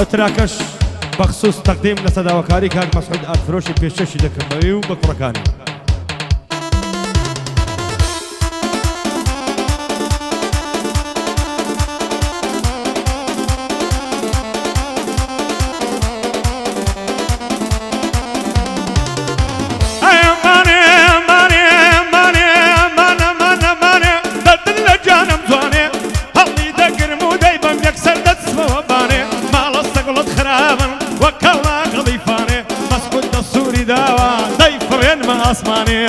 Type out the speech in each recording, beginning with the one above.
تراكش بخصوص تقديم لصداوكاري كاك مسعود الفروشي بيششي دكبوي وبكركاني. أسماني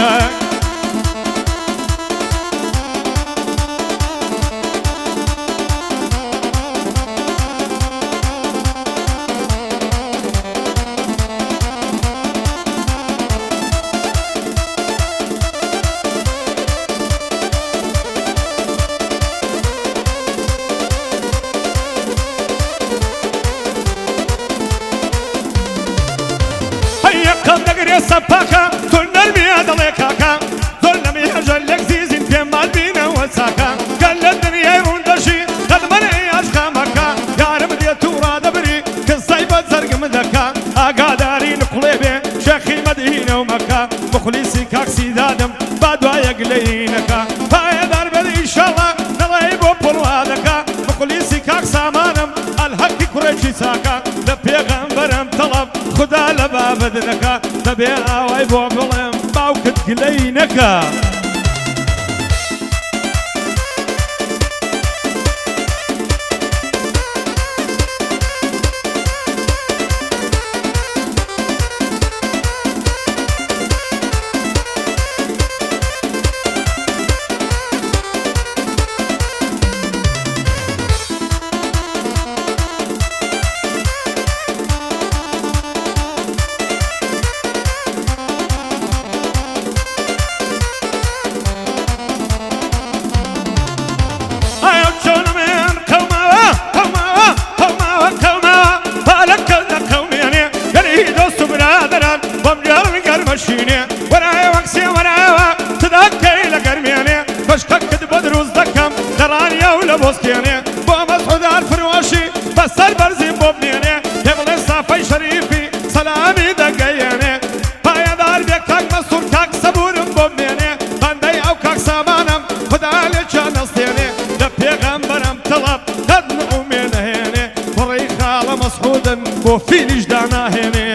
هيا كم نقري السباكة كنا المياد ليكاكا ظلم يجلك زيزين في مالبينا وساكا قال الدنيا يوندشي قد منعي أشكا مكا يا رمدي تورا دبري كالصيبة زرق مذكا أقاداري نقلبي شيخي مدينة ومكا مخلصي كاكسي دادم بادوا يقلينكا فايا داربدي إن شاء الله نلايبو بروادكا مخلصي كاكسا مانم الحق كوريشي ساكا لبيغمبرم طلب خدا لباب دنكا تبيع ويبو بلم باوكت قلينكا وراي وكسي وراي تذكري لقرميني باش كد بدروز دكم درانيا ولا بوسكيني بو مسعود الفروشي بس البرزي بوبنيني يبغى صافي شريفي سلامي دقيني بايا دار بيكاك مسور كاك صبور بوبنيني بندي او كاك سامانم خدا لجان استيني لبيغمبرم طلب قد نؤمن هيني وريخ على مسعود بوفي لجدانا هيني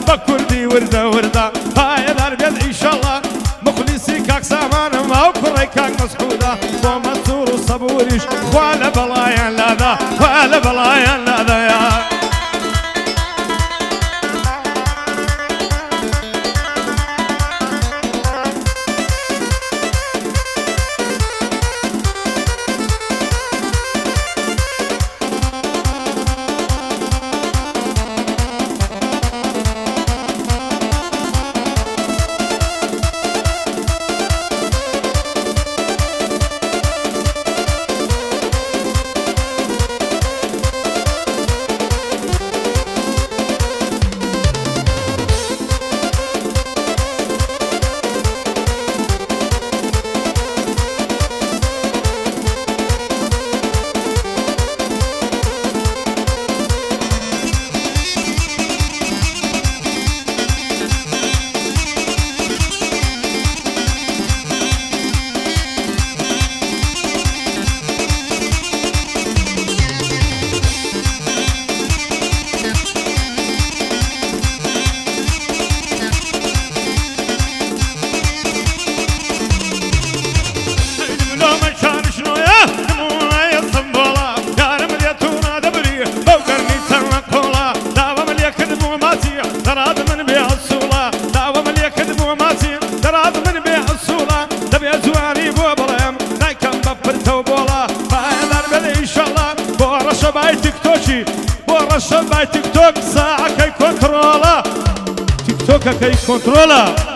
بكردي وردة وردة هاي الأربيض إن شاء الله مخلصي كاك سامان ما وكري كاك مسحودة ومنصور الصبوريش ولا بلايا لا ولا بلايا لا يا باي تيك توكي ورشا باي تيك توك ساعة كي كنترولا تيك توك كي كنترولا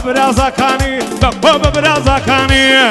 برازاكاني بابا برازاكاني